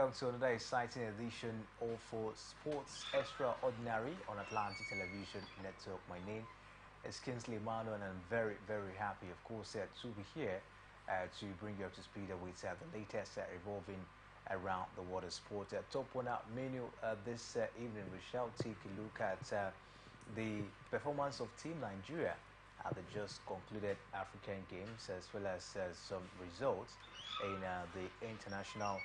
welcome to another exciting edition of Sports Extraordinary on Atlantic Television Network. My name is Kingsley Mano, and I'm very, very happy, of course, to be here to bring you up to speed with the latest revolving around the world of sport. Top one out menu this evening, we shall take a look at the performance of Team Nigeria at the just concluded African Games, as well as some results in the international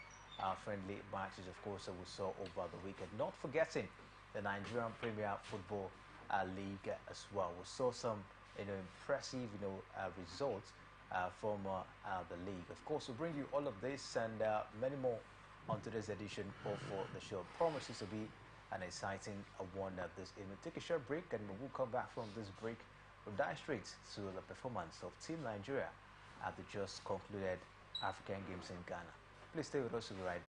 friendly matches, of course, that we saw over the weekend. Not forgetting the Nigerian Premier Football League as well. We saw some, impressive, results from the league. Of course, we'll bring you all of this and many more on today's edition of the show. Promises to be an exciting one this evening. Take a short break, and we'll come back from this break. We'll dive straight to the performance of Team Nigeria at the just concluded African Games in Ghana. Please stay with us to be right back.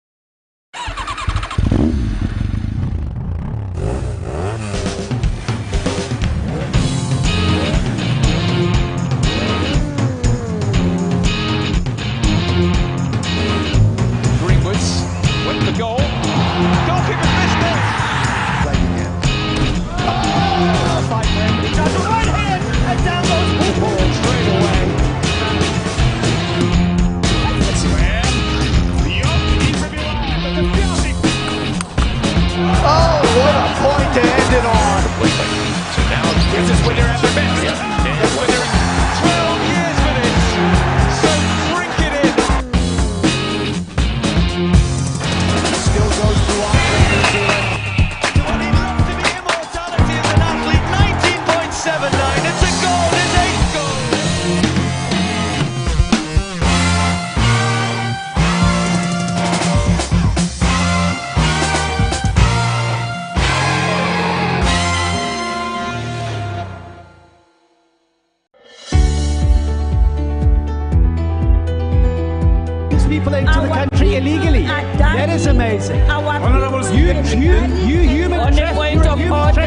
People into the country illegally. That is amazing. Honorable you human on the point of order.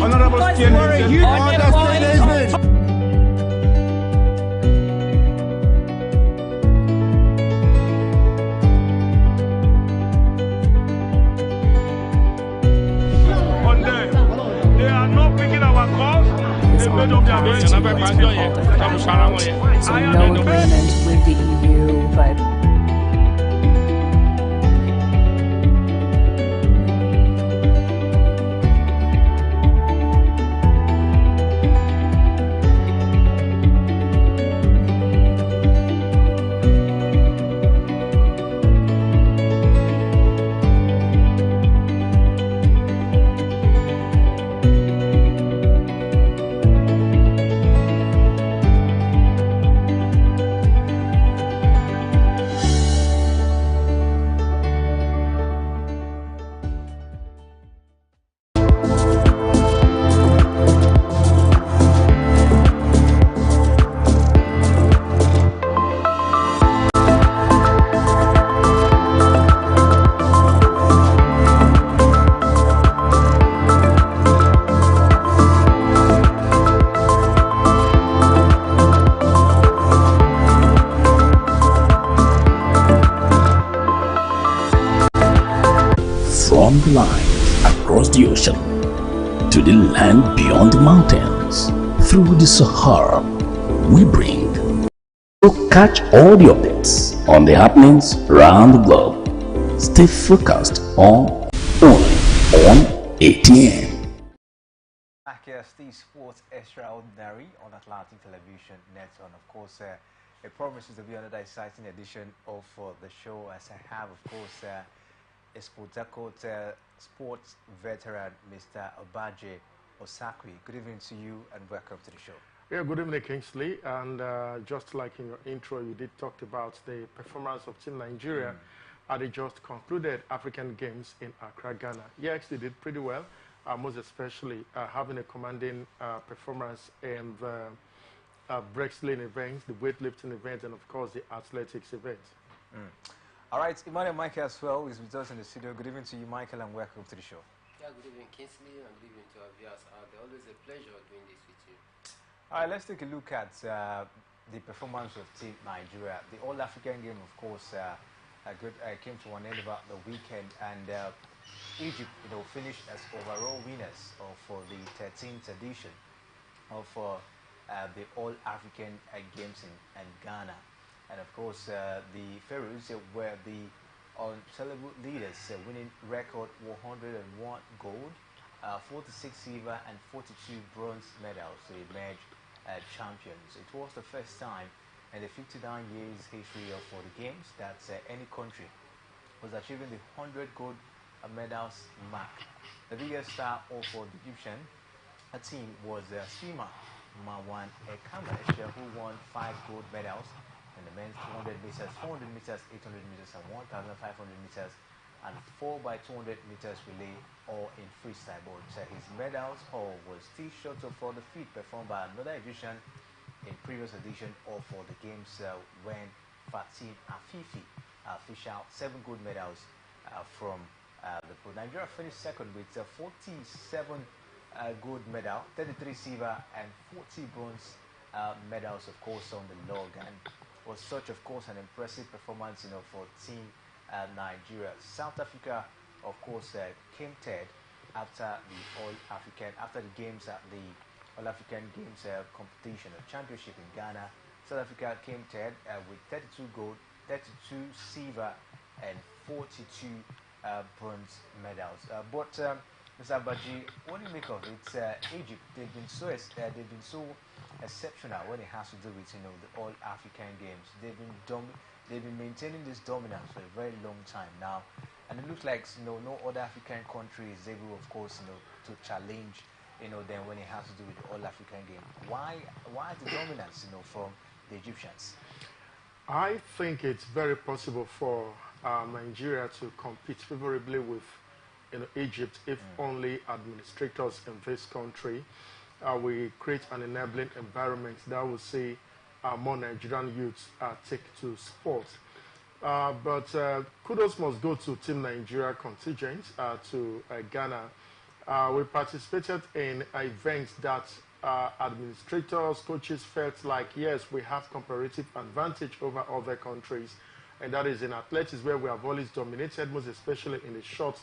Honorable they are not picking our calls. They made up their mind. So no agreement with the EU, but from the line across the ocean to the land beyond the mountains, through the Sahara, we bring to catch all the updates on the happenings around the globe. Stay focused on only on ATN. The Sports Extraordinary on Atlantic Television Network, and of course, it promises to be another exciting edition of the show, as I have, of course, sports veteran, Mr. Obaje Osakwi. Good evening to you and welcome to the show. Yeah, good evening, Kingsley. And just like in your intro, you did talk about the performance of Team Nigeria at the just concluded African Games in Accra, Ghana. Yes, they did pretty well, most especially having a commanding performance in the wrestling events, the weightlifting event, and of course the athletics event. All right, Emmanuel Michael as well is with us in the studio. Good evening to you, Michael, and welcome to the show. Yeah, good evening, Kingsley, and good evening to our viewers. It's always a pleasure doing this with you. All right, let's take a look at the performance of Team Nigeria. The All-African game, of course, came to an end about the weekend, and Egypt, finished as overall winners for the 13th edition of the All-African Games in Ghana. And of course, the Pharaohs were the untellable leaders, winning record 101 gold, 46 silver, and 42 bronze medals to emerge champions. It was the first time in the 59 years history for the Games that any country was achieving the 100 gold medals mark. The biggest star for the Egyptian team was swimmer Marwan Ekamesh, who won 5 gold medals in the men's 200 meters, 400 meters, 800 meters, and 1,500 meters, and 4x200 meters relay, all in freestyle. But his medals haul was still short of for the feat performed by another Egyptian in previous edition or for the Games when Fatim Afifi fished out 7 gold medals from the pool. Nigeria finished second with 47 gold medal, 33 silver, and 40 bronze medals, of course, on the log. And was such, of course, an impressive performance, for Team Nigeria. South Africa, of course, came third after the Games at the All-African Games competition or championship in Ghana. South Africa came third with 32 gold, 32 silver, and 42 bronze medals. But Mr. Abaji, what do you make of it? Egypt, they've been so exceptional when it has to do with the All-African Games. They've been maintaining this dominance for a very long time now, and it looks like no other African country is able, of course, to challenge them when it has to do with the All-African Game. Why the dominance from the Egyptians? I think it's very possible for Nigeria to compete favorably with Egypt if only administrators in this country we create an enabling environment that will see more Nigerian youths take to sports. But kudos must go to Team Nigeria contingent to Ghana. We participated in events that administrators, coaches felt like, yes, we have comparative advantage over other countries, and that is in athletics, where we have always dominated, most especially in the short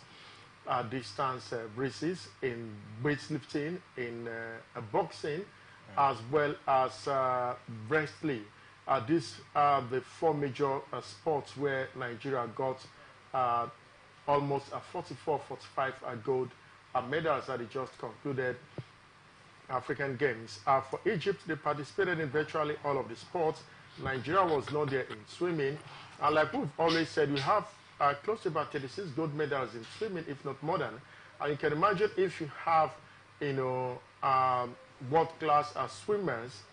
distance races, in weightlifting, in boxing, as well as wrestling. These are the 4 major sports where Nigeria got almost 44, 45 gold medals that it just concluded African Games. For Egypt, they participated in virtually all of the sports. Nigeria was not there in swimming. And like we've always said, we have close to about 36 gold medals in swimming, if not more than. And you can imagine if you have, world-class swimmers,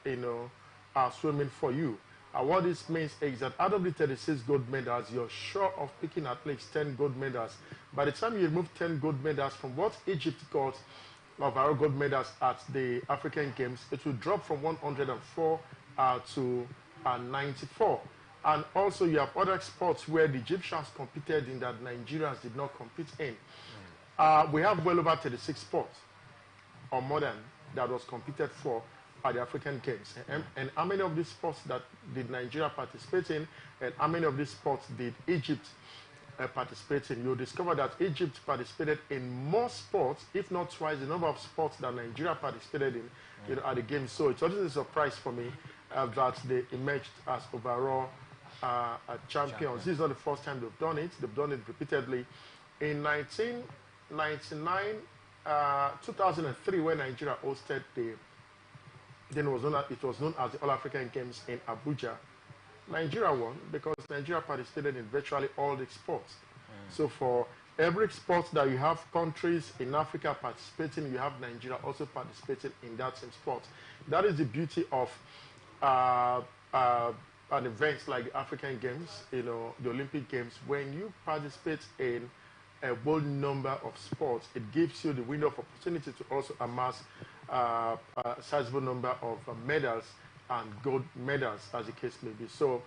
swimming for you. What this means is that out of the 36 gold medals, you're sure of picking at least 10 gold medals. By the time you remove 10 gold medals from what Egypt got of our gold medals at the African Games, it will drop from 104 to 94. And also you have other sports where the Egyptians competed in that Nigerians did not compete in. We have well over 36 sports or more than that was competed for at the African Games. And how many of these sports that did Nigeria participate in, and how many of these sports did Egypt participate in? You'll discover that Egypt participated in more sports, if not twice the number of sports that Nigeria participated in at the Games. So it's always a surprise for me that they emerged as overall champions. This is not the first time they've done it. They've done it repeatedly. In 1999, 2003, when Nigeria hosted it was known as the All-African Games in Abuja. Nigeria won because Nigeria participated in virtually all the sports. So for every sport that you have countries in Africa participating, you have Nigeria also participating in that same sport. That is the beauty of an event like the African Games, the Olympic Games. When you participate in a whole number of sports, it gives you the window of opportunity to also amass a sizable number of medals and gold medals, as the case may be. So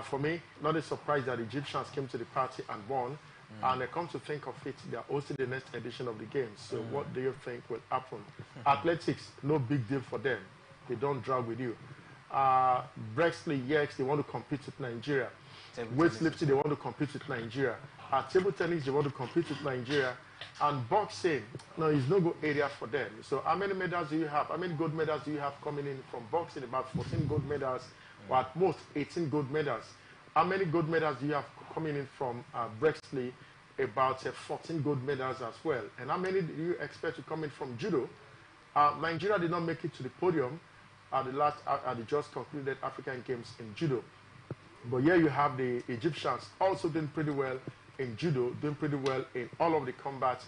for me, not a surprise that the Egyptians came to the party and won. And come to think of it, they are hosting the next edition of the Games. So what do you think will happen? Athletics, no big deal for them. They don't drag with you. Wrestling, yes, they want to compete with Nigeria. Table Weightlifting, they want to compete with Nigeria. Table tennis, they want to compete with Nigeria. And boxing, no, it's no good area for them. So how many medals do you have? How many gold medals do you have coming in from boxing? About 14 gold medals, or at most 18 gold medals. How many gold medals do you have coming in from wrestling? About 14 gold medals as well. And how many do you expect to come in from judo? Nigeria did not make it to the podium at the just concluded African Games in judo. But here you have the Egyptians also doing pretty well in judo, doing pretty well in all of the combat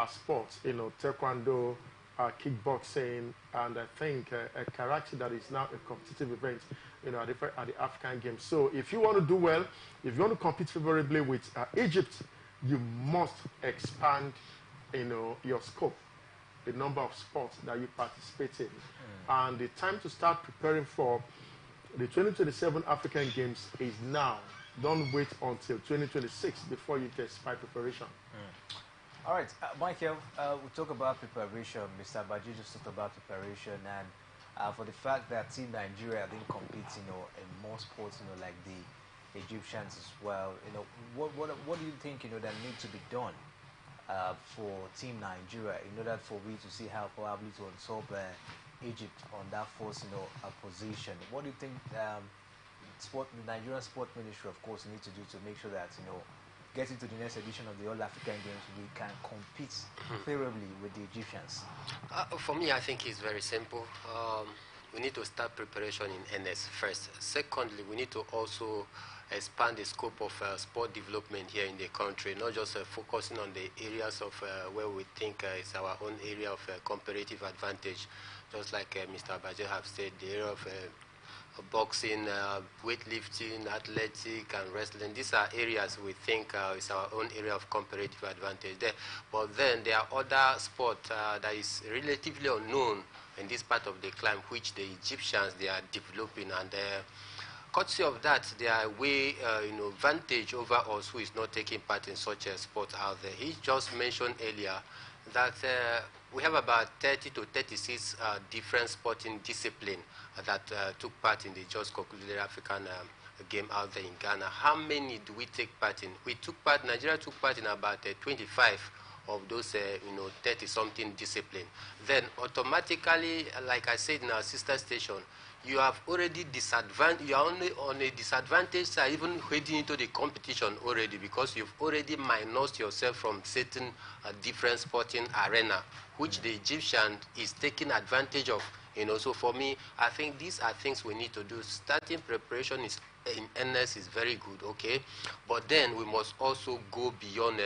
sports, you know, taekwondo, kickboxing, and I think karate, that is now a competitive event, you know, at the African Games. So if you want to do well, if you want to compete favorably with Egypt, you must expand, you know, your scope, the number of sports that you participate in. And the time to start preparing for the 2027 African Games is now. Don't wait until 2026 before you intensify preparation. All right, Michael, we talk about preparation. Mr. Baji just talked about preparation, and for the fact that Team Nigeria didn't compete, you know, in more sports, you know, like the Egyptians as well. You know, what do you think, you know, that needs to be done for Team Nigeria in order for we to see how probably to usurp Egypt on that first, you know, position? What do you think the Nigerian Sport Ministry, of course, need to do to make sure that, you know, getting to the next edition of the All-African Games, we can compete favorably with the Egyptians? For me, I think it's very simple. We need to start preparation in NS first. Secondly, we need to also expand the scope of sport development here in the country, not just focusing on the areas of where we think is our own area of comparative advantage. Just like Mr. Baje have said, the area of boxing, weightlifting, athletic, and wrestling. These are areas we think is our own area of comparative advantage there. But then there are other sports that is relatively unknown in this part of the climb, which the Egyptians, they are developing, and courtesy of that, they are way, you know, advantage over us who is not taking part in such a sport out there. He just mentioned earlier that we have about 30 to 36 different sporting disciplines that took part in the just concluded African game out there in Ghana. How many do we take part in? Nigeria took part in about 25 of those, you know, 30-something discipline. Then automatically, like I said in our sister station, you have already disadvantaged, you are only on a disadvantage side, even heading into the competition already, because you've already minused yourself from certain different sporting arena, which the Egyptian is taking advantage of. You know, so for me, I think these are things we need to do. Starting preparation is in NS is very good, okay, but then we must also go beyond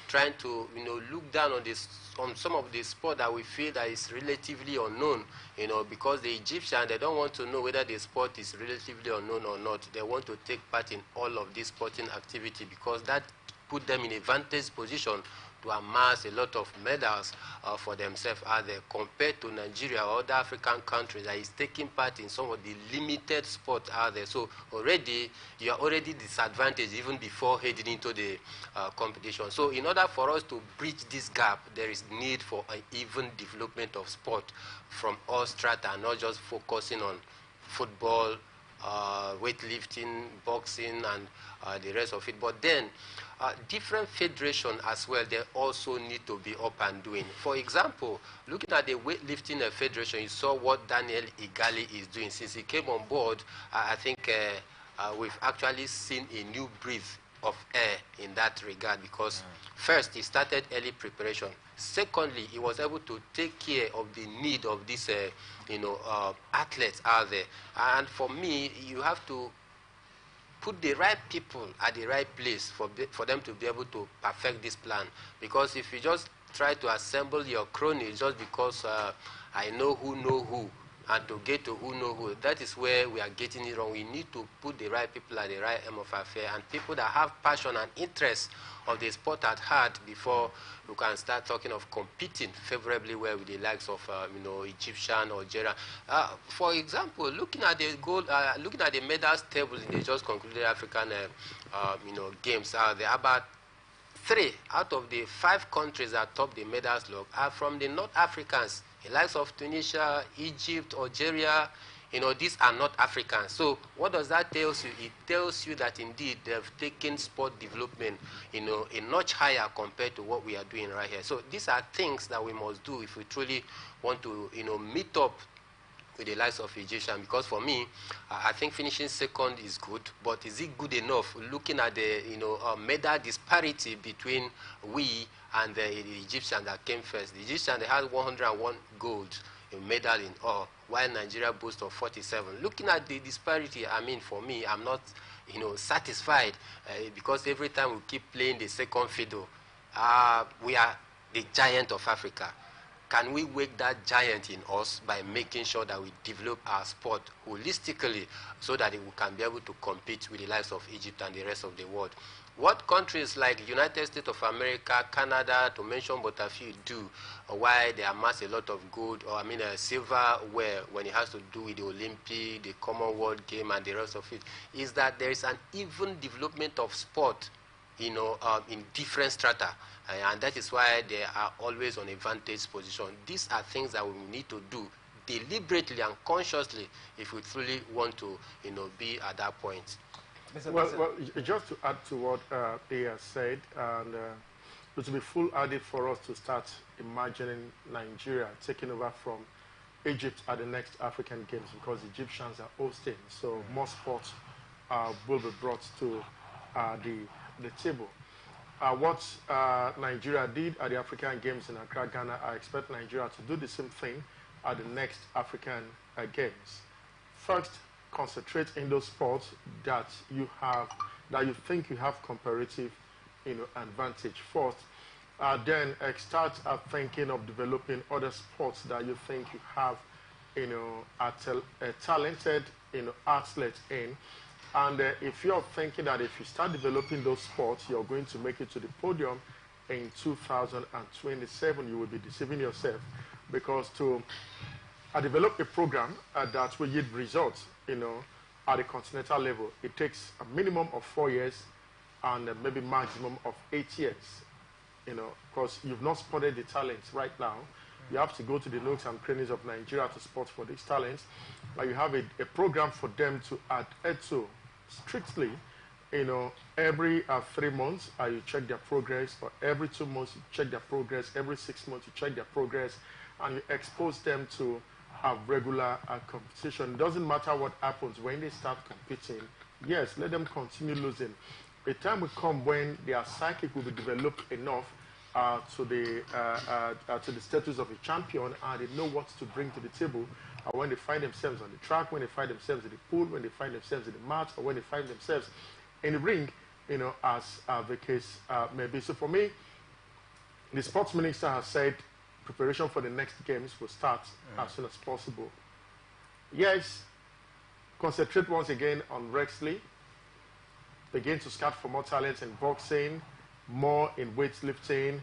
trying to, you know, look down on this, on some of the sport that we feel that is relatively unknown, you know, because the Egyptian, they don't want to know whether the sport is relatively unknown or not. They want to take part in all of this sporting activity because that put them in a vantage position to amass a lot of medals for themselves out there, compared to Nigeria or other African countries that is taking part in some of the limited sports out there. So already, you are already disadvantaged even before heading into the competition. So in order for us to bridge this gap, there is need for an even development of sport from all strata, not just focusing on football, weightlifting, boxing, and the rest of it. But then, different federations as well, they also need to be up and doing. For example, looking at the weightlifting federation, you saw what Daniel Igali is doing. Since he came on board, I think we've actually seen a new breath of air in that regard, because first, he started early preparation. Secondly, he was able to take care of the need of these, you know, athletes out there. And for me, you have to put the right people at the right place for them to be able to perfect this plan. Because if you just try to assemble your cronies just because I know who, and to get to who know who, that is where we are getting it wrong. We need to put the right people at the right end of affair, and people that have passion and interest of the sport at heart before you can start talking of competing favorably well with the likes of you know, Egyptian or Algeria. For example, looking at the gold, looking at the medals table in the just concluded African you know, games, there are about 3 out of the 5 countries that top the medals log are from the North Africans, the likes of Tunisia, Egypt, Algeria, these are not Africans. So what does that tell you? It tells you that indeed they've taken sport development, a notch higher compared to what we are doing right here. So these are things that we must do if we truly want to, meet up with the likes of Egyptian. Because for me, I think finishing second is good, but is it good enough? Looking at the, medal disparity between we and the Egyptian that came first. The Egyptian, they had 101 gold medal in all, while Nigeria boasts of 47. Looking at the disparity, I mean, for me, I'm not, satisfied because every time we keep playing the second fiddle, we are the giant of Africa. Can we wake that giant in us by making sure that we develop our sport holistically so that we can be able to compete with the likes of Egypt and the rest of the world? What countries like United States of America, Canada, to mention but a few, do, why they amass a lot of gold, or silverware when it has to do with the Olympic, the Commonwealth game, and the rest of it, is that there is an even development of sport, in different strata, and that is why they are always on a vantage position. These are things that we need to do deliberately and consciously if we truly want to, be at that point. Well, just to add to what they have said, and it will be foolhardy for us to start imagining Nigeria taking over from Egypt at the next African Games, because the Egyptians are hosting, so more sports will be brought to the table. What Nigeria did at the African Games in Accra, Ghana, I expect Nigeria to do the same thing at the next African Games. First, concentrate in those sports that you think you have comparative, advantage first. Then start thinking of developing other sports that you think you have, a talented, athlete in. And if you're thinking that if you start developing those sports, you're going to make it to the podium in 2027, you will be deceiving yourself, because to develop a program that will yield results, at the continental level, it takes a minimum of 4 years and maybe maximum of 8 years, because you've not spotted the talents right now. You have to go to the nooks and crannies of Nigeria to spot for these talents. But you have a program for them to adhere to strictly. Every 3 months you check their progress, or every 2 months you check their progress, every 6 months you check their progress, and you expose them to regular competition. It doesn't matter what happens when they start competing. Yes, let them continue losing. A time will come when their psychic will be developed enough to the status of a champion, and they know what to bring to the table when they find themselves on the track, when they find themselves in the pool, when they find themselves in the mat, or when they find themselves in the ring, as the case may be. So for me, the sports minister has said preparation for the next games will start as soon as possible. Yes, concentrate once again on wrestling, begin to scout for more talents in boxing, more in weightlifting,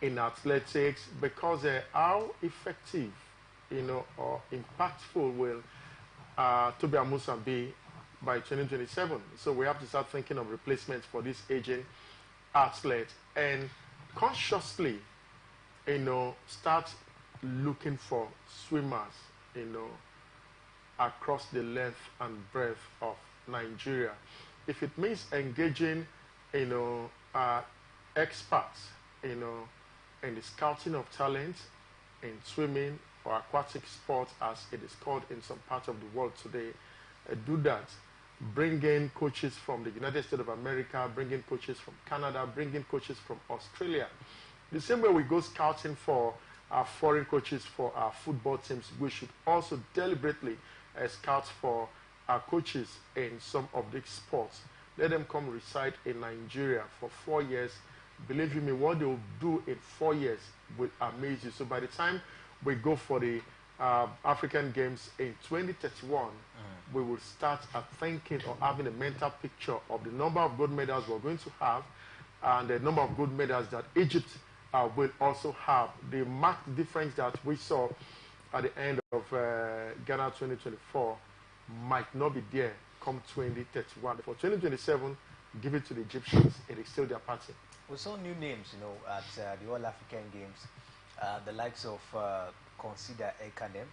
in athletics, because how effective, or impactful will Tobi Amusan be by 2027. So we have to start thinking of replacements for this aging athlete, and consciously, start looking for swimmers, across the length and breadth of Nigeria. If it means engaging, experts, in the scouting of talent in swimming or aquatic sports, as it is called in some parts of the world today, do that. Bring in coaches from the United States of America, bring in coaches from Canada, bring in coaches from Australia. The same way we go scouting for our foreign coaches for our football teams, we should also deliberately scout for our coaches in some of these sports. Let them come reside in Nigeria for 4 years. Believe me, what they will do in 4 years will amaze you. So by the time we go for the African Games in 2031, we will start thinking or having a mental picture of the number of gold medals we're going to have, and the number of gold medals that Egypt will also have. The marked difference that we saw at the end of Ghana 2024 might not be there come 2031. For 2027, give it to the Egyptians. It is still their party. We saw new names, at the All African Games. The likes of Consider Ekanem,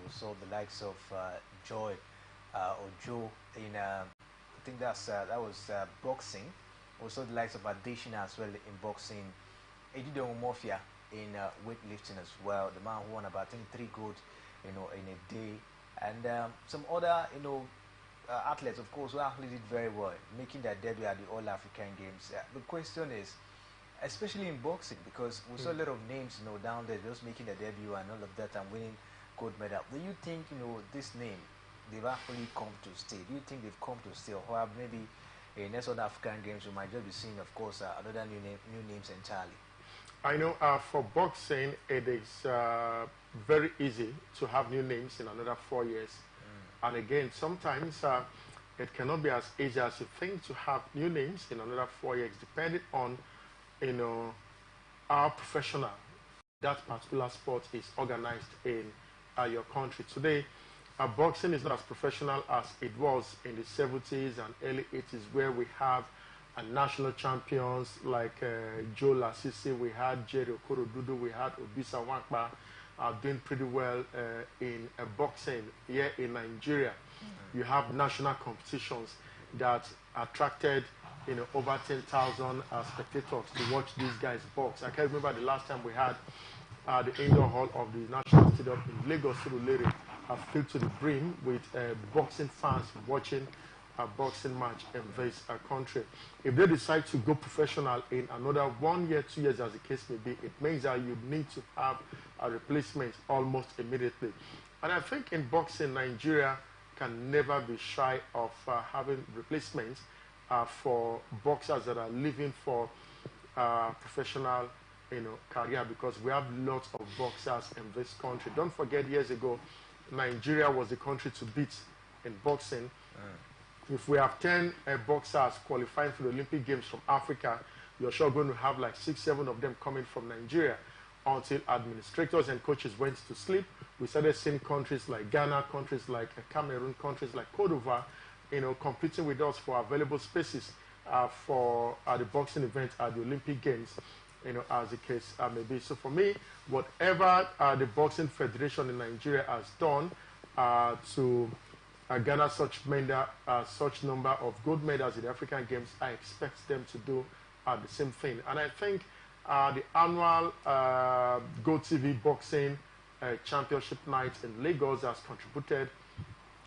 we saw the likes of Joy or Joe in, I think that was boxing. We saw the likes of Addition as well in boxing. Edido Mafia in weightlifting as well. The man who won about, I think, 3 gold, in a day. And some other, athletes, of course, who actually did very well, making their debut at the All-African Games. The question is, especially in boxing, because we saw a lot of names, down there just making their debut and all of that and winning gold medal. Do you think, this name, they've actually come to stay? Do you think they've come to stay, or maybe in next other African Games we might just be seeing, of course, other new names entirely? I know for boxing, it is very easy to have new names in another 4 years. And again, sometimes it cannot be as easy as you think to have new names in another 4 years, depending on, how professional that particular sport is organized in your country. Today, boxing is not as professional as it was in the 70s and early 80s, where we have national champions like Joe Lasisi, we had Jerry Okorodudu, we had Obisa Wankpa doing pretty well in boxing here in Nigeria. You have national competitions that attracted over 10,000 spectators to watch these guys box. I can remember the last time we had the indoor hall of the National Stadium in Lagos, Surulere, filled to the brim with boxing fans watching a boxing match in this country. If they decide to go professional in another 1 year, 2 years, as the case may be, it means that you need to have a replacement almost immediately. And I think in boxing, Nigeria can never be shy of having replacements for boxers that are living for professional career, because we have lots of boxers in this country. Don't forget, years ago, Nigeria was the country to beat in boxing. If we have 10 boxers qualifying for the Olympic Games from Africa, you're sure going to have like 6, 7 of them coming from Nigeria. Until administrators and coaches went to sleep, we started seeing countries like Ghana, countries like Cameroon, countries like Cote d'Ivoire, competing with us for available spaces for the boxing event at the Olympic Games, as the case may be. So for me, whatever the Boxing Federation in Nigeria has done to garner such number of gold medals in the African Games, I expect them to do the same thing. And I think the annual Go TV Boxing Championship Night in Lagos has contributed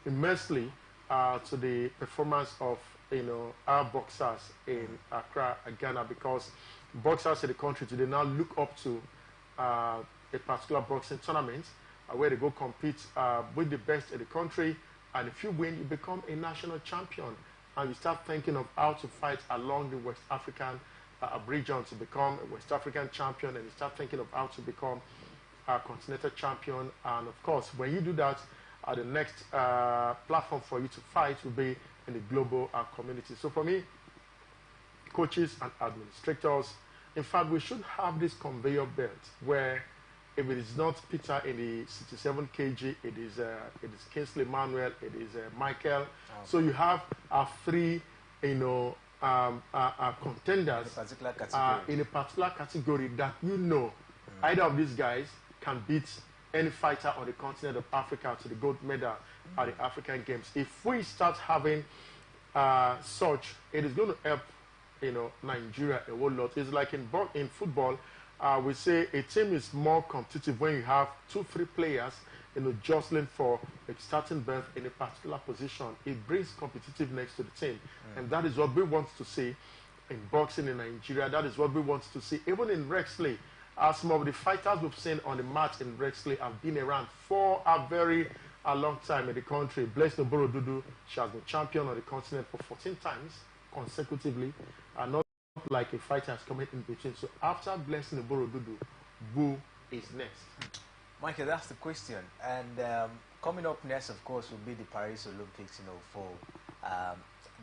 immensely to the performance of our boxers in Accra, Ghana, because boxers in the country today now look up to a particular boxing tournament where they go compete with the best in the country, and if you win, you become a national champion, and you start thinking of how to fight along the West African region to become a West African champion, and you start thinking of how to become a continental champion. And of course, when you do that, the next platform for you to fight will be in the global community. So for me, coaches and administrators, in fact, we should have this conveyor belt where if it is not Peter in the 67 kg, it is Kingsley Manuel, it is Michael. Okay. So you have 3, contenders in a particular category that either of these guys can beat any fighter on the continent of Africa to the gold medal at the African Games. If we start having such, it is going to help Nigeria a whole lot. It's like in football, we say a team is more competitive when you have 2, 3 players jostling for a starting berth in a particular position. It brings competitiveness to the team, and that is what we want to see in boxing in Nigeria. That is what we want to see even in wrestling. Some of the fighters we've seen on the mat in wrestling have been around for a very long time in the country. Blessing Oborodudu, she has been champion on the continent for 14 times consecutively, and not like a fighter has come in between. So after Blessing Oborodudu, who is next? Michael, that's the question. And coming up next, of course, will be the Paris Olympics, for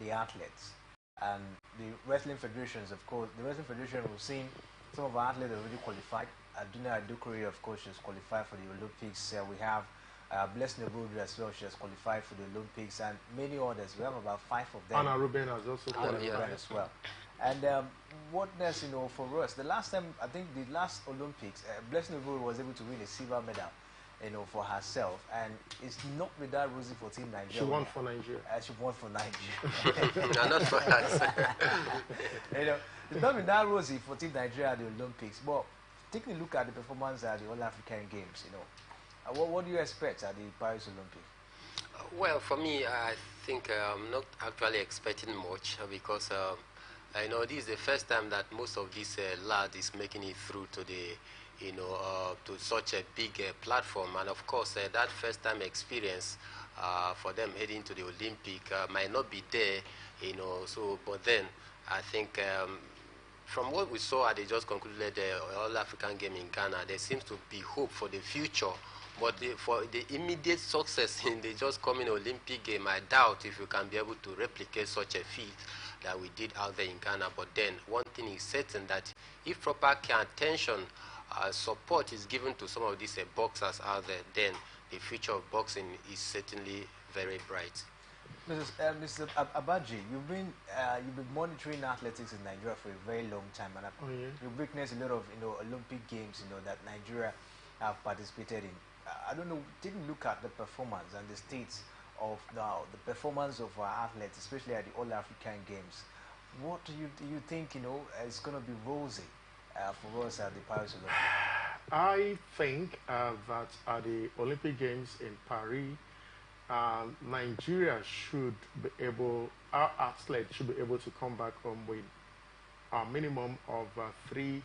the athletes. And the wrestling federations, of course, the wrestling federation will see some of our athletes already qualified. Aduna Adukuri, of course, she's qualified for the Olympics. We have Blessing Oborodudu as well. She has qualified for the Olympics, and many others. We have about 5 of them. Anna Ruben has also qualified as well. And what next, for us? The last time, I think the last Olympics, Blessing Oborodudu was able to win a silver medal for herself, and it's not without rosy for Team Nigeria. She won for Nigeria. She won for Nigeria. No, not for us. It's not without rosy for Team Nigeria at the Olympics. But taking a look at the performance at the All African Games, what do you expect at the Paris Olympics? Well, for me, I think I'm not actually expecting much because I know this is the first time that most of these lads is making it through to the, to such a big platform, and of course that first time experience for them heading to the Olympic might not be there, So, but then I think from what we saw at the just concluded All African Game in Ghana, there seems to be hope for the future. But for the immediate success in the just coming Olympic game, I doubt if you can be able to replicate such a feat that we did out there in Ghana. But then one thing is certain, that if proper care, attention, support is given to some of these boxers out there, then the future of boxing is certainly very bright. Mr. Abaji, you've been monitoring athletics in Nigeria for a very long time, and you've witnessed a lot of Olympic games that Nigeria have participated in. I don't know, didn't look at the performance and the states of the performance of our athletes, especially at the All African Games. What do you think is going to be rosy for us at the Paris Olympics? I think that at the Olympic Games in Paris, Nigeria should be able, our athletes should be able to come back home with a minimum of 3-4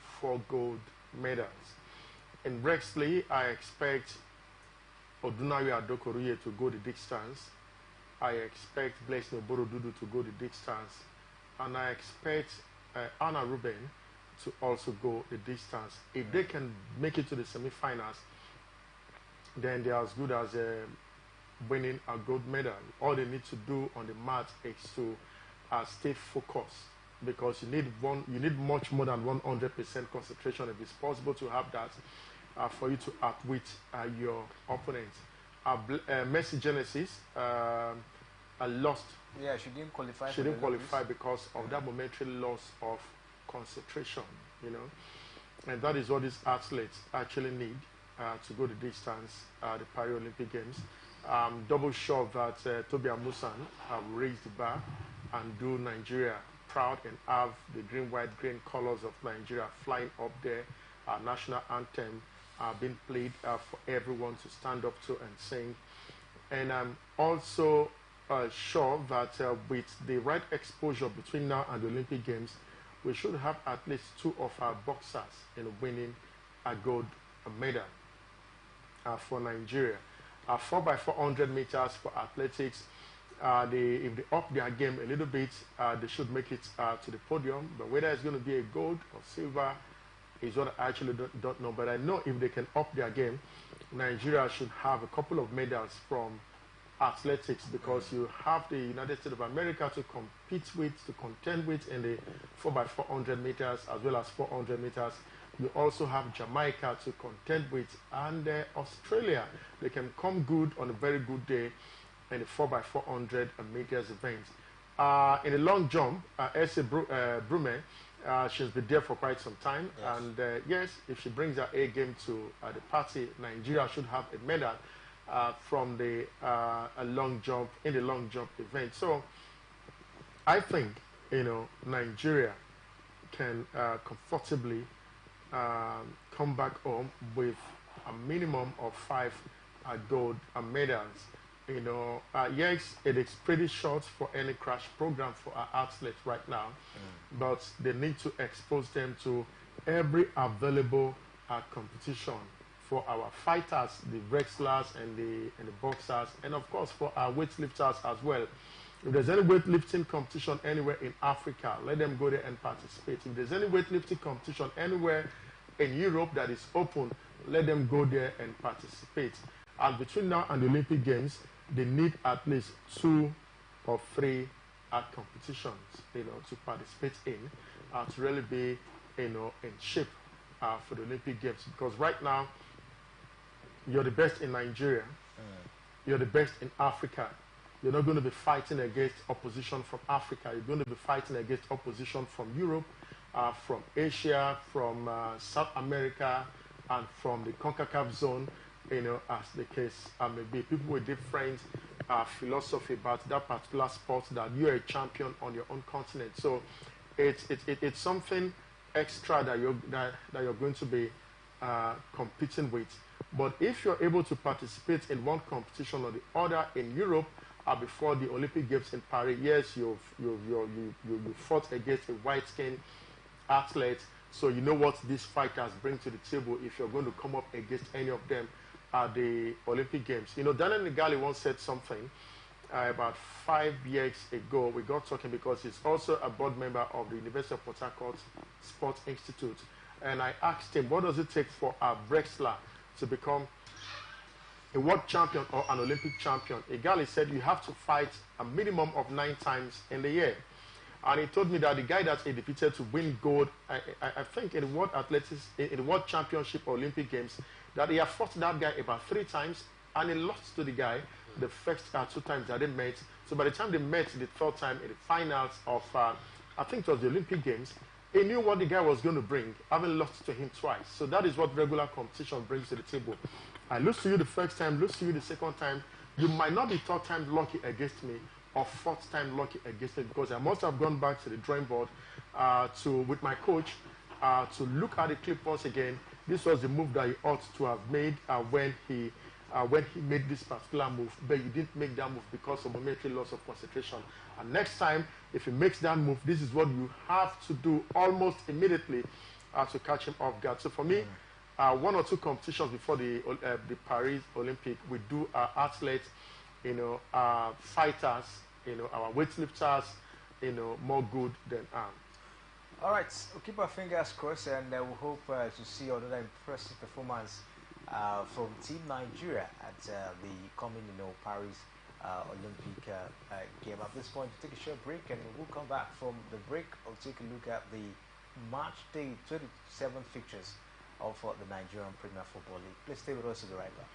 gold medals. In wrestling, I expect Odunayo Adokoruye to go the distance. I expect Blessing Oborodudu to go the distance. And I expect Anna Ruben to also go the distance. If they can make it to the semi-finals, then they're as good as winning a gold medal. All they need to do on the mat is to stay focused, because you need much more than 100% concentration if it's possible to have that for you to outwit your opponent. Mercy Genesis lost. Yeah, she didn't qualify. She didn't qualify because of that momentary loss of concentration, and that is what these athletes actually need to go the distance at the Paris Olympic Games. Double sure that Tobi Amusan will raise the bar and do Nigeria proud and have the green, white, green colors of Nigeria flying up there. Our national anthem being played for everyone to stand up to and sing. And I'm also sure that with the right exposure between now and the Olympic Games, we should have at least 2 of our boxers winning a gold medal for Nigeria. 4x400 meters for athletics, if they up their game a little bit, they should make it to the podium. But whether it's going to be a gold or silver is what I actually don't know. But I know if they can up their game, Nigeria should have a couple of medals from athletics, because you have the United States of America to compete with, to contend with in the 4x400 meters as well as 400 meters. You also have Jamaica to contend with, and Australia. They can come good on a very good day in the 4x400 meters event. In the long jump, Essie Brume, she's been there for quite some time. Yes. And yes, if she brings her A game to the party, Nigeria should have a medal from the long jump, in the long jump event. So I think, Nigeria can comfortably come back home with a minimum of 5 gold medals. Yes, it is pretty short for any crash program for our athletes right now, but they need to expose them to every available competition for our fighters, the wrestlers and the boxers, and of course for our weightlifters as well. If there's any weightlifting competition anywhere in Africa, let them go there and participate. If there's any weightlifting competition anywhere in Europe that is open, let them go there and participate. And between now and the Olympic Games, they need at least 2 or 3 competitions, to participate in, to really be, in shape for the Olympic Games. Because right now, you're the best in Nigeria, you're the best in Africa. You're not going to be fighting against opposition from Africa. You're going to be fighting against opposition from Europe, from Asia, from South America, and from the CONCACAF zone. as the case may be. People with different philosophy about that particular sport, that you're a champion on your own continent. So it's something extra that you're going to be competing with. But if you're able to participate in one competition or the other in Europe before the Olympic Games in Paris, yes, you fought against a white-skinned athlete, so you know what these fighters bring to the table if you're going to come up against any of them at the Olympic Games. You know, Daniel Ngali once said something about 5 years ago. We got talking because he's also a board member of the University of Port Harcourt Sports Institute. And I asked him, what does it take for a wrestler to become a world champion or an Olympic champion? Ngali said you have to fight a minimum of 9 times in the year. And he told me that the guy that he defeated to win gold, I think in the World Athletics, in the World Championship or Olympic Games, that he had fought that guy about 3 times, and he lost to the guy the first 2 times that they met. So by the time they met the 3rd time in the finals of, I think it was the Olympic Games, he knew what the guy was going to bring, having lost to him twice. So that is what regular competition brings to the table. I lose to you the first time, lose to you the second time. You might not be 3rd time lucky against me, or 4th time lucky against me, because I must have gone back to the drawing board with my coach to look at the clip once again. This was the move that he ought to have made when he made this particular move, but you didn't make that move because of momentary loss of concentration. And next time, if he makes that move, this is what you have to do almost immediately to catch him off guard. So for me, 1 or 2 competitions before the Paris Olympic, we do our athletes, fighters, our weightlifters, more good than harm. All right, we'll keep our fingers crossed, and we hope to see another impressive performance from Team Nigeria at the coming, Paris Olympic game. At this point, we'll take a short break, and we'll come back from the break. We'll take a look at the March Day 27 fixtures of the Nigerian Premier Football League. Please stay with us. We'll be right back.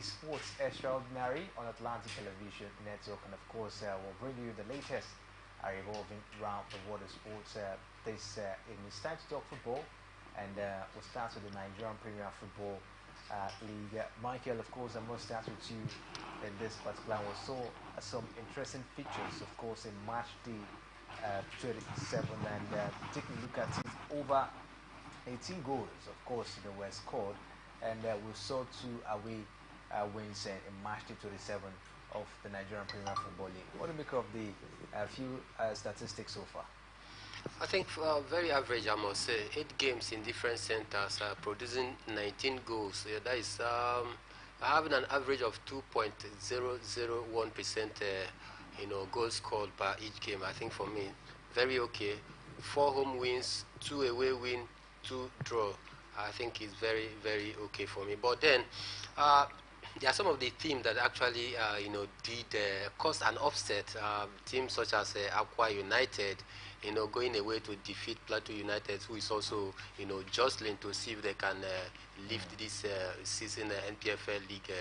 Sports Extraordinary on Atlantic Television Network, and of course we'll bring you the latest revolving around the world of sports. It's time to talk football, and we'll start with the Nigerian Premier Football League. Michael, of course, I must start with you in this particular one. We saw some interesting features, of course, in March Day 37, and taking a look at it, over 18 goals, of course, were scored, and we saw 2 away wins in March 27 of the Nigerian Premier Football League. What do you make of the few statistics so far? I think very average, I must say. 8 games in different centers, producing 19 goals. Yeah, that is having an average of 2.001% goals scored per each game. I think for me, very okay. 4 home wins, 2 away win, 2 draw. I think is very, very okay for me. But then, there are some of the teams that actually, did cause an upset. Teams such as Aqua United, going away to defeat Plateau United, who is also, jostling to see if they can lift this season NPFL League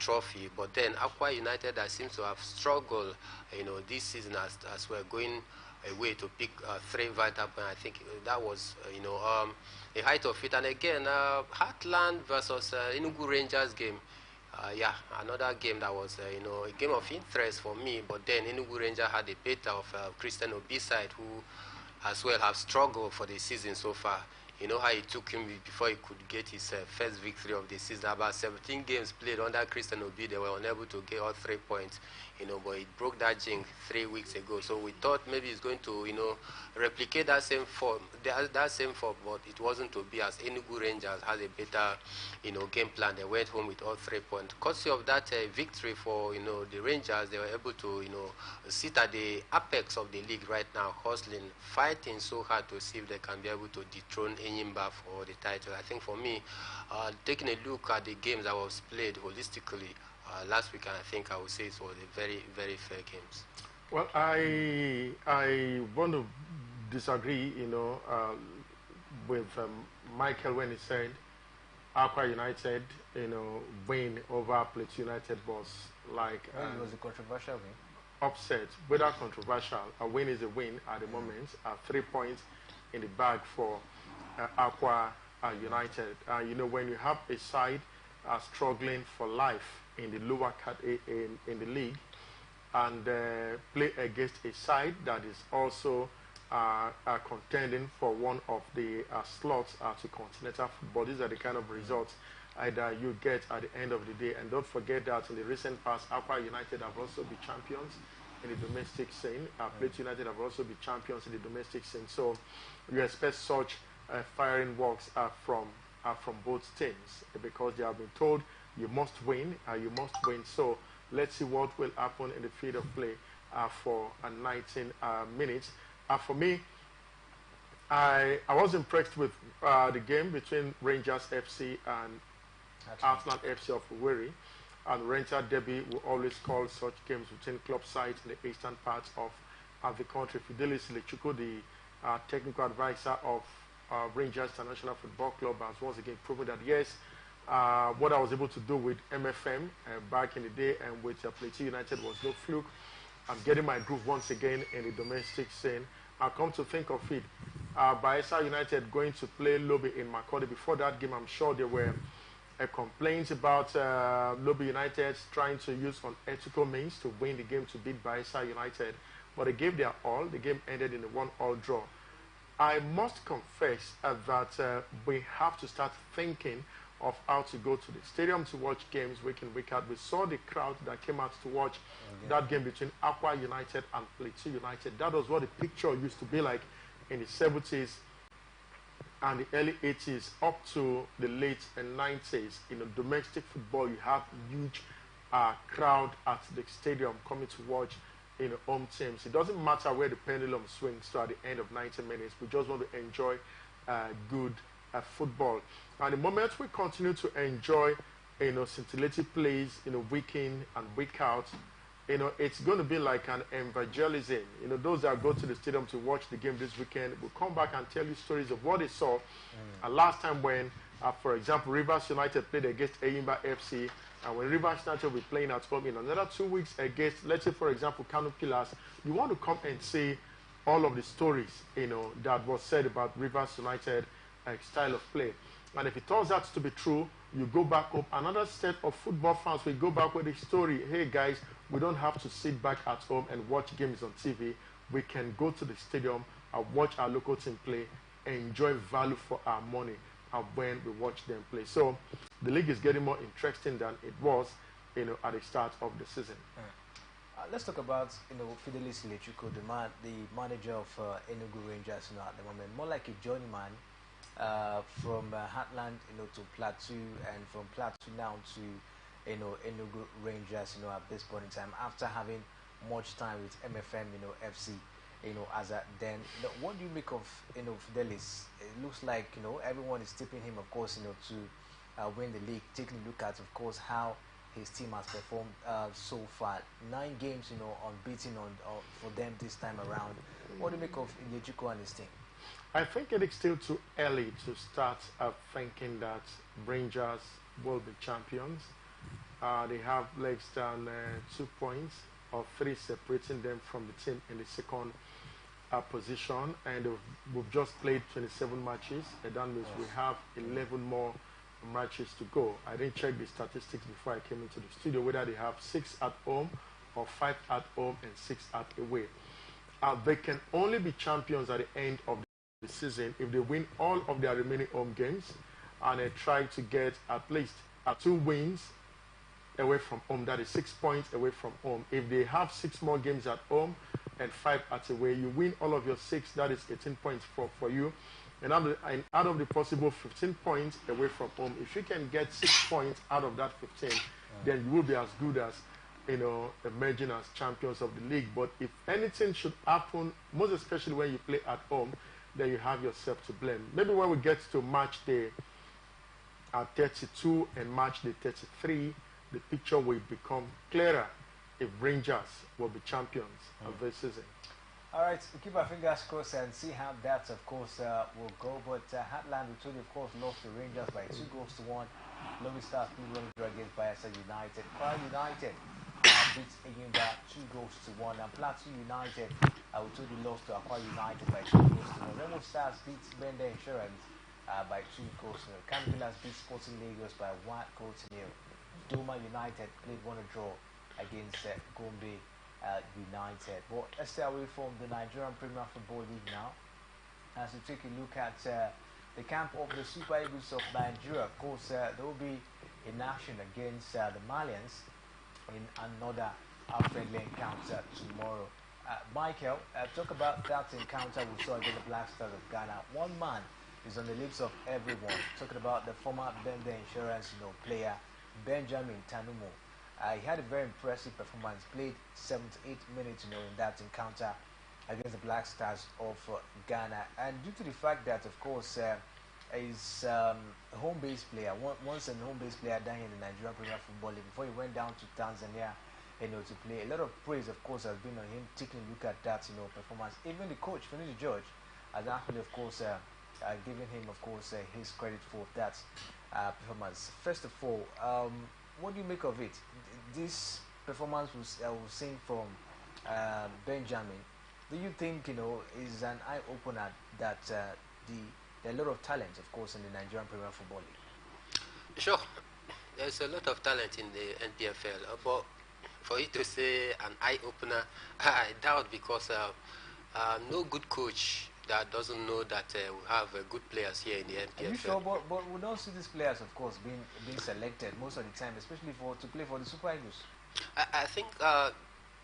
trophy. But then Aqua United seems to have struggled, this season as we're going away to pick 3 vital points. I think that was, a height of it. And again, Heartland versus Enugu Rangers game. Yeah, another game that was, a game of interest for me. But then Enugu Ranger had a beta of Christian Obiside, who as well have struggled for the season so far. You know how it took him before he could get his first victory of the season. About 17 games played under Christian Obi, they were unable to get all 3 points. But it broke that jinx 3 weeks ago. So we thought maybe it's going to, replicate that same form, but it wasn't to be, as Enugu Rangers has a better, game plan. They went home with all 3 points. Courtesy of that victory for, the Rangers, they were able to, sit at the apex of the league right now, hustling, fighting so hard to see if they can be able to dethrone Enyimba for the title. I think for me, taking a look at the games that was played holistically, last week, I think I would say it was a very, very fair games. Well, I want to disagree, with Michael when he said Aqua United, win over Plateau United was like it was a controversial win. Upset, whether controversial. A win is a win at the moment. 3 points in the bag for Aqua United. When you have a side struggling for life in the lower in the league, and play against a side that is also contending for one of the slots to continental football. These are the kind of results that you get at the end of the day. And don't forget that in the recent past, Aqua United have also been champions in the domestic scene. Plateau United have also been champions in the domestic scene. So you expect such firing works from both teams, because they have been told you must win, you must win. So let's see what will happen in the field of play for 19 minutes. For me, I was impressed with the game between Rangers FC and Arsenal FC of Owerri. And Rangers Derby will always call such games between club sides in the eastern parts of the country. Fidelis Lechuko, the technical advisor of Rangers International Football Club, has once again proven that yes, what I was able to do with MFM back in the day and with Plateau United was no fluke. I'm getting my groove once again in the domestic scene. I come to think of it, Bayelsa United going to play Lobby in Makurdi. Before that game, I'm sure there were complaints about Lobby United trying to use unethical means to win the game to beat Bayelsa United. But they gave their all. The game ended in a 1-1 draw. I must confess that we have to start thinking of how to go to the stadium to watch games week in, week out. We saw the crowd that came out to watch that game between Aqua United and Plateau United. That was what the picture used to be like in the 70s and the early 80s up to the late 90s. In domestic football, you have huge crowd at the stadium coming to watch home teams. It doesn't matter where the pendulum swings to at the end of 90 minutes. We just want to enjoy good football. And the moment we continue to enjoy, scintillating plays, week in and week out, it's going to be like an evangelism. Those that go to the stadium to watch the game this weekend will come back and tell you stories of what they saw. Last time when, for example, Rivers United played against Enyimba FC, and when Rivers United will be playing at home in another 2 weeks against, let's say, for example, Kano Pillars, you want to come and see all of the stories, that was said about Rivers United style of play. And if it turns out to be true, you go back up. Another set of football fans will go back with the story. Hey guys, we don't have to sit back at home and watch games on TV. We can go to the stadium and watch our local team play, enjoy value for our money when we watch them play. So the league is getting more interesting than it was, at the start of the season. Let's talk about, Fidelis Lechuko, the manager of Enugu Rangers, at the moment, more like a journeyman. From Heartland, to Plateau, and from Plateau now to, Enugu Rangers, at this point in time, after having much time with MFM, FC, as a then, what do you make of, Fidelis? It looks like, everyone is tipping him, of course, to win the league. Taking a look at, of course, how his team has performed so far. 9 games, unbeaten for them this time around. What do you make of Lechuko and his team? I think it is still too early to start thinking that Rangers will be champions. They have less than 2 points or 3 separating them from the team in the second position, and we've just played 27 matches. That means we have 11 more matches to go. I didn't check the statistics before I came into the studio, whether they have 6 at home or 5 at home and 6 at away. They can only be champions at the end of the season if they win all of their remaining home games and they try to get at least 2 wins away from home. That is 6 points away from home. If they have 6 more games at home and 5 at away, you win all of your 6. That is 18 points for you. And out of the possible 15 points away from home, if you can get 6 points out of that 15, then you will be as good as, you know, emerging as champions of the league. But if anything should happen, most especially when you play at home, then you have yourself to blame. Maybe when we get to match day 32 and match day 33, the picture will become clearer if Rangers will be champions of this season. All right, we'll keep our fingers crossed and see how that, of course, will go. But Heartland, we told you, of course, lost to Rangers by 2-1. Lowy Stars played 1 draw against Bayelsa United. Kwara United beat Enyimba 2-1. And Plateau United, we told you, lost to Akwa United by 2-1. Remo Stars beat Bender Insurance by 2-0. Campilas beat Sporting Lagos by 1-0. Doma United played 1 draw against Gombe United. But let's stay away from the Nigerian Premier Football League now, as we take a look at the camp of the Super Eagles of Nigeria. Of course, they will be in action against the Malians in another friendly encounter tomorrow. Michael, talk about that encounter we saw against the Black Stars of Ghana. One man is on the lips of everyone, talking about the former Bender Insurance player Benjamin Tanumo. He had a very impressive performance, played 78 minutes in that encounter against the Black Stars of Ghana. And due to the fact that, of course, he's a home-based player, once a home-based player down here in the Nigerian Premier Football League, before he went down to Tanzania to play. A lot of praise, of course, has been on him, taking a look at that performance. Even the coach, Finidi George, has actually, of course, given him, of course, his credit for that performance. First of all, what do you make of it? This performance was seen from Benjamin. Do you think is an eye opener that there are a lot of talent, of course, in the Nigerian Premier Football League? Sure, there's a lot of talent in the NPFL, but for you to say an eye opener, I doubt, because no good coach that doesn't know that we have good players here in the NPFL. Are you sure? But we don't see these players, of course, being selected most of the time, especially to play for the Super Eagles. I think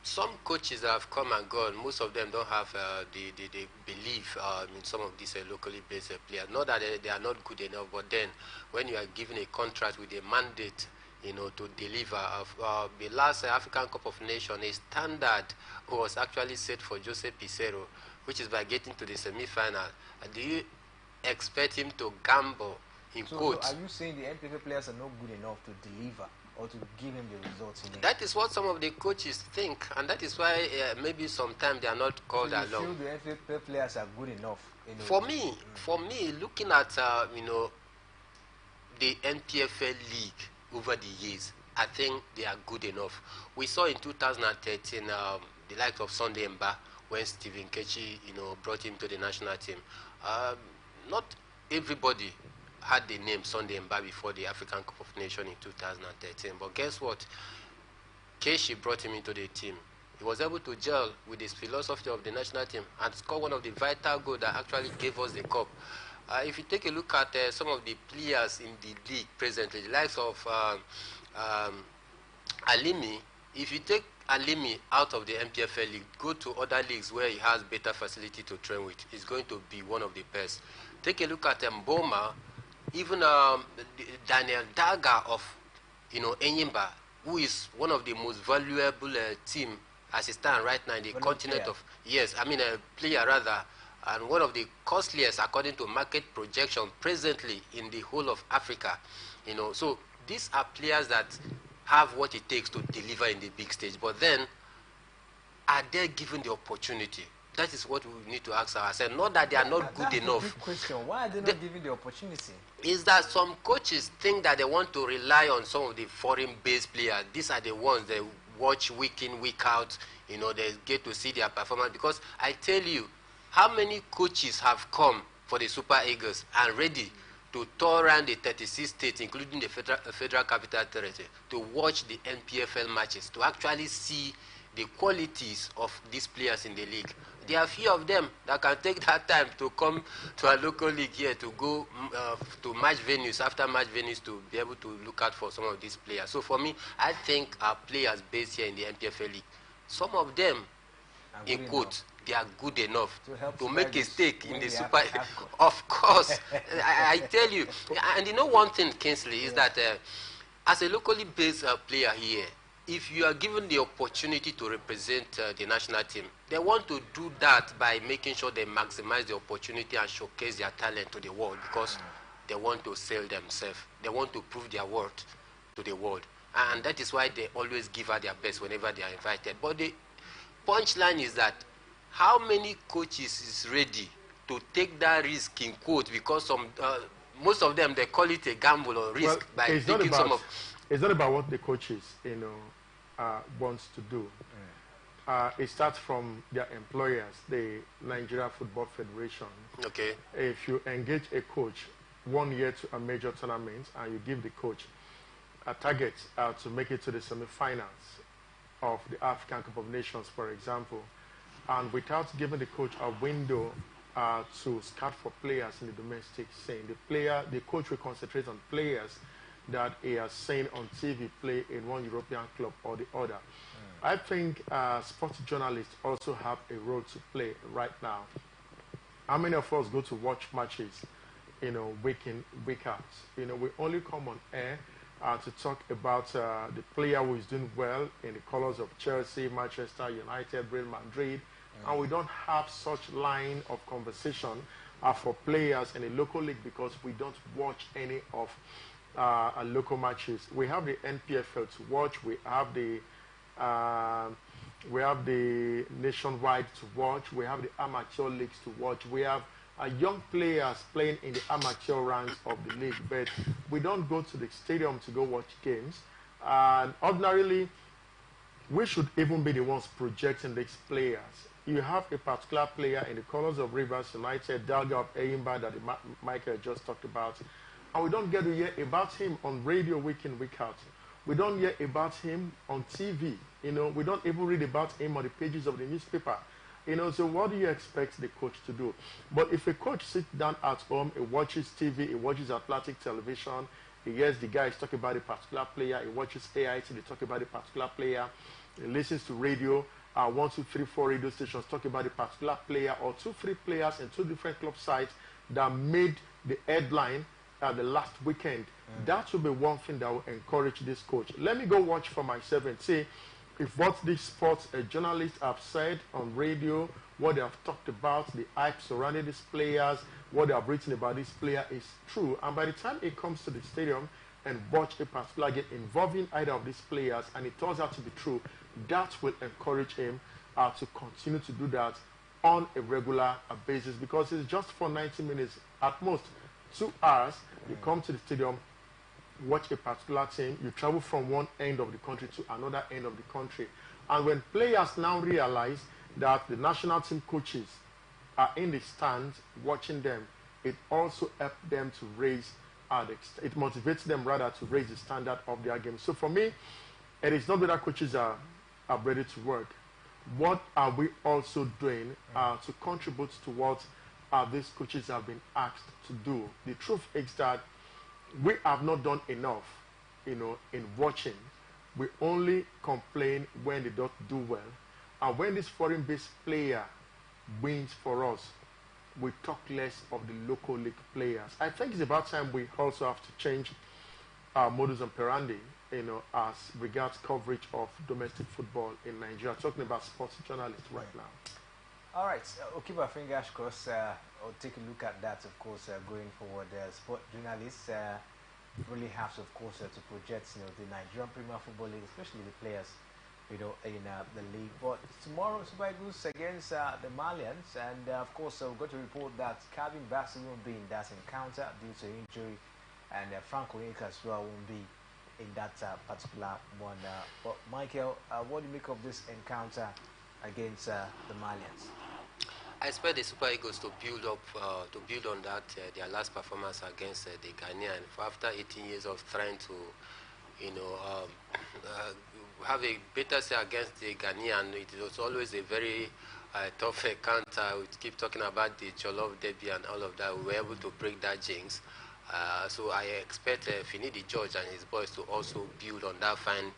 some coaches have come and gone. Most of them don't have the belief in some of these locally based players. Not that they are not good enough, but then when you are given a contract with a mandate, to deliver, the last African Cup of Nations, a standard was actually set for Jose Pizarro, which is by getting to the semi-final. Do you expect him to gamble in quotes? So are you saying the NPFL players are not good enough to deliver or to give him the results? That is what some of the coaches think, and that is why maybe sometimes they are not called so along. You feel the NPFL players are good enough? For me, looking at the NPFL league over the years, I think they are good enough. We saw in 2013 the likes of Sunday Mba, when Stephen Kechi, brought him to the national team. Not everybody had the name Sunday Mba before the African Cup of Nations in 2013. But guess what? Kechi brought him into the team. He was able to gel with his philosophy of the national team and score one of the vital goals that actually gave us the cup. If you take a look at some of the players in the league presently, the likes of Alimi, if you take Alimi out of the MPFL league, go to other leagues where he has better facility to train with, he's going to be one of the best. Take a look at Mboma, even Daniel Daga of Enyimba, who is one of the most valuable team as it stands right now in the continent of, a player rather, and one of the costliest according to market projection presently in the whole of Africa. So these are players that have what it takes to deliver in the big stage, but then are they given the opportunity? That is what we need to ask ourselves. Not that they are not good enough. That's a big question. Why are they not given the opportunity? Is that some coaches think that they want to rely on some of the foreign-based players. These are the ones they watch week in, week out. They get to see their performance. Because I tell you, how many coaches have come for the Super Eagles and ready to tour around the 36 states, including the Federal Capital Territory, to watch the NPFL matches, to actually see the qualities of these players in the league. There are few of them that can take that time to come to a local league here, to go to match venues, after match venues, to be able to look out for some of these players. So for me, I think our players based here in the NPFL league, some of them, in quotes, they are good enough to make a stake in the Super. Of course, I tell you. And you know one thing, Kingsley, is that as a locally based player here, if you are given the opportunity to represent the national team, they want to do that by making sure they maximize the opportunity and showcase their talent to the world, because they want to sell themselves. They want to prove their worth to the world. And that is why they always give out their best whenever they are invited. But the punchline is that how many coaches is ready to take that risk, in quote, because most of them, they call it a gamble or risk, by taking some of... It's not about what the coaches, wants to do. It starts from their employers, the Nigeria Football Federation. Okay. If you engage a coach 1 year to a major tournament and you give the coach a target to make it to the semi-finals of the African Cup of Nations, for example, and without giving the coach a window to scout for players in the domestic scene, the coach will concentrate on players that he has seen on TV play in one European club or the other. I think sports journalists also have a role to play right now. How many of us go to watch matches, week in, week out? We only come on air to talk about the player who is doing well in the colors of Chelsea, Manchester United, Real Madrid, and we don't have such line of conversation for players in a local league because we don't watch any of local matches. We have the NPFL to watch. We have the nationwide to watch. We have the amateur leagues to watch. We have young players playing in the amateur ranks of the league, but we don't go to the stadium to go watch games. And ordinarily, we should even be the ones projecting these players. You have a particular player in the colors of Rivers United, Dalga of Eyimba, that Michael just talked about, and we don't get to hear about him on radio week in, week out. We don't hear about him on TV. We don't even read about him on the pages of the newspaper. So what do you expect the coach to do? But if a coach sits down at home, he watches TV, he watches Atlantic television, he hears the guys talk about a particular player, he watches AIT, they talk about a particular player, he listens to radio, 1, 2, 3, 4 radio stations talk about a particular player, or 2, 3 players in 2 different club sites that made the headline the last weekend. That will be one thing that will encourage this coach. Let me go watch for myself and see if what these sports journalists have said on radio, what they have talked about, the hype surrounding these players, what they have written about this player is true. And by the time he comes to the stadium and watch a particular game involving either of these players, and it turns out to be true, that will encourage him to continue to do that on a regular basis, because it's just for 90 minutes, at most 2 hours. You come to the stadium, watch a particular team, you travel from one end of the country to another end of the country. And when players now realize that the national team coaches are in the stands watching them, it also helps them to raise, it motivates them rather to raise the standard of their game. So for me, it is not that coaches are ready to work. What are we also doing to contribute to what these coaches have been asked to do? The truth is that we have not done enough, in watching. We only complain when they don't do well. And when this foreign-based player wins for us, we talk less of the local league players. I think it's about time we also have to change our modus operandi, as regards coverage of domestic football in Nigeria. Talking about sports journalists right now. All right, we'll keep our fingers crossed. We'll take a look at that, of course, going forward. Sport journalists really have, of course, to project, the Nigerian Premier Football League, especially the players, in the league. But tomorrow, Super Eagles against the Malians, and of course, we've got to report that Calvin Bassey won't be in that encounter due to injury, and Frank Onyeka as well won't be in that particular one. But Michael, what do you make of this encounter against the Malians? I expect the Super Eagles to build up, to build on that their last performance against the Ghanaian. For after 18 years of trying to, have a better say against the Ghanaian, it was always a very tough counter. We keep talking about the Jollof Derby and all of that. We were able to break that jinx. So I expect Finidi George and his boys to also build on that fine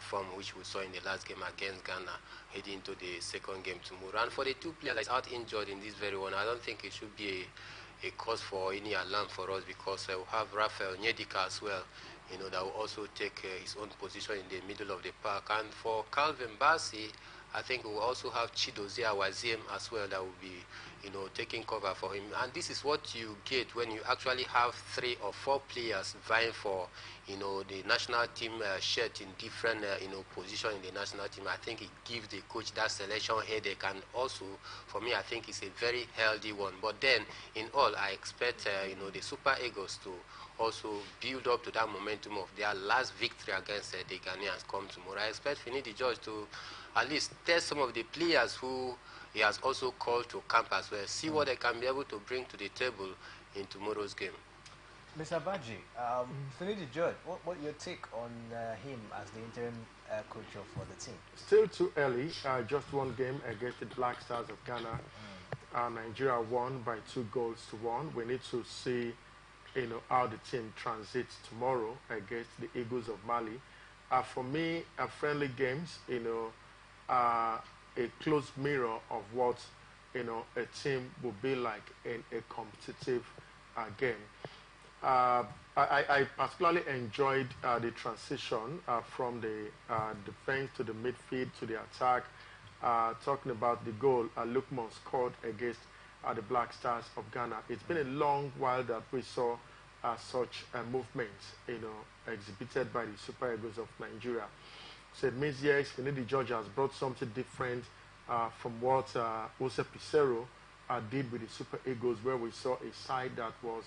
form which we saw in the last game against Ghana, heading into the second game tomorrow. And for the two players that are out injured in this very one, I don't think it should be a cause for any alarm for us, because we have Rafael Nyedika as well, that will also take his own position in the middle of the park. And for Calvin Bassey, I think we will also have Chidozia Waziem as well that will be, taking cover for him. And this is what you get when you actually have 3 or 4 players vying for, the national team shirt in different, position in the national team. I think it gives the coach that selection headache, and also, for me, I think it's a very healthy one. But then, in all, I expect, the Super Eagles to also build up to that momentum of their last victory against the Ghanaians come tomorrow. I expect Finidi George to at least test some of the players who he has also called to camp as well, see what they can be able to bring to the table in tomorrow's game. Mr. Baji, Finidi George, what your take on him as the interim coach for the team? Still too early. Just one game against the Black Stars of Ghana. Nigeria won by 2-1. We need to see, how the team transits tomorrow against the Eagles of Mali. For me, friendly games, are a close mirror of what, a team will be like in a competitive game. I particularly enjoyed the transition from the defense to the midfield to the attack, talking about the goal Lukman scored against the Black Stars of Ghana. It's been a long while that we saw such movements, exhibited by the Super Eagles of Nigeria. So it means, yes, Finidi George has brought something different from what Ose Pissarro did with the Super Eagles, where we saw a side that was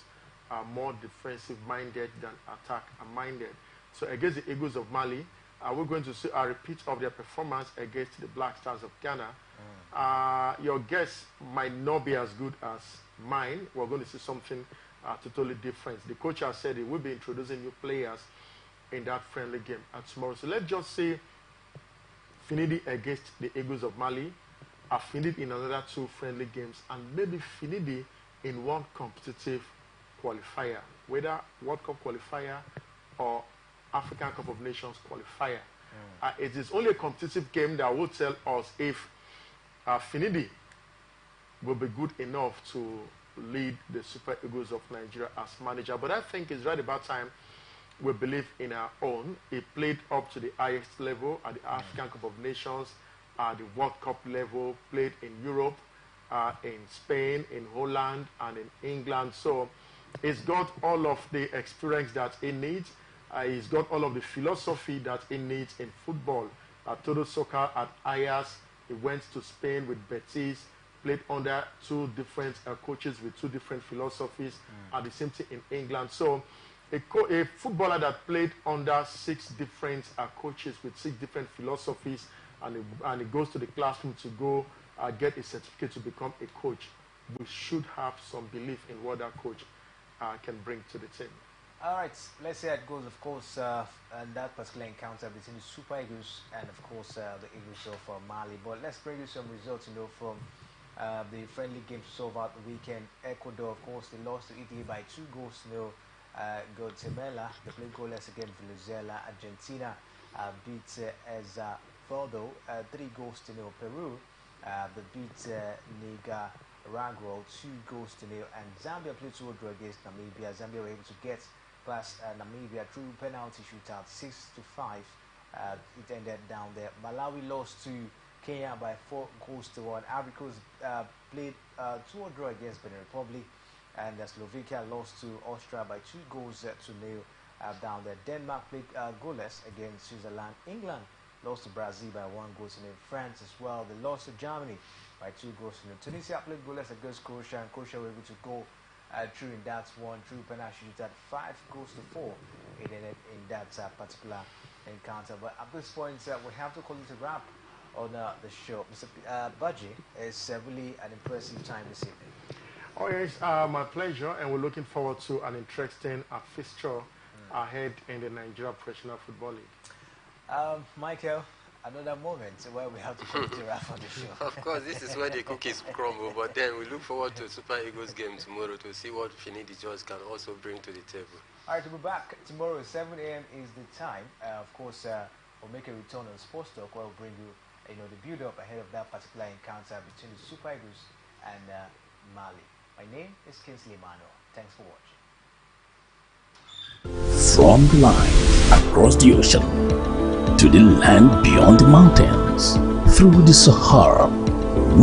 more defensive-minded than attack-minded. So against the Eagles of Mali, we're going to see a repeat of their performance against the Black Stars of Ghana. Your guess might not be as good as mine. We're going to see something totally different. The coach has said he will be introducing new players in that friendly game tomorrow. So let's just say Finidi against the Eagles of Mali, Finidi in another 2 friendly games, and maybe Finidi in one competitive qualifier, whether World Cup qualifier or African Cup of Nations qualifier. It is only a competitive game that will tell us if Finidi will be good enough to lead the Super Eagles of Nigeria as manager. But I think it's right about time we believe in our own. He played up to the highest level at the African Cup of Nations, at the World Cup level, played in Europe, in Spain, in Holland, and in England. So he's got all of the experience that he needs. He's got all of the philosophy that he needs in football. Total Soccer at Ajax, he went to Spain with Betis, played under 2 different coaches with 2 different philosophies, at the same thing in England. So a footballer that played under 6 different coaches with 6 different philosophies, and he goes to the classroom to go get a certificate to become a coach, we should have some belief in what that coach can bring to the team. All right, let's see how it goes, of course, and that particular encounter between the Super Eagles and, of course, the Eagles of Mali. But let's bring you some results, from the friendly games so over the weekend. Ecuador, of course, they lost to Italy by 2-0. Guatemala, they played goalless against Venezuela. Argentina beat Ezvaldo 3-0. Peru, they beat Nicaragua 2-0. And Zambia played 2-0 against Namibia. Zambia were able to get past Namibia through penalty shootout 6-5. It ended down there. Malawi lost to Kenya by 4-1. Ivory Coast played 2-0 against Benin Republic. And Slovakia lost to Austria by 2-0 down there. Denmark played goalless against Switzerland. England lost to Brazil by 1-0. France as well, they lost to Germany by 2-0. Tunisia played goalless against Croatia, and Croatia were able to go through in that one through penalty shootout 5-4 in that particular encounter. But at this point, we have to call it a wrap on the show. Mr. Baji, it's really an impressive time this evening. Oh yes, my pleasure, and we're looking forward to an interesting fixture ahead in the Nigeria Professional Football League. Michael, another moment where we have to come to wrap on the show. Of course, this is where the cookies crumble, but then we look forward to Super Eagles game tomorrow to see what Finidi George can also bring to the table. All right, we'll be back tomorrow. 7 a.m. is the time. Of course, we'll make a return on Sports Talk where we'll bring you, the build-up ahead of that particular encounter between the Super Eagles and Mali. My name is Kingsley Emmanuel. Thanks for watching. From the line across the ocean to the land beyond the mountains, through the Sahara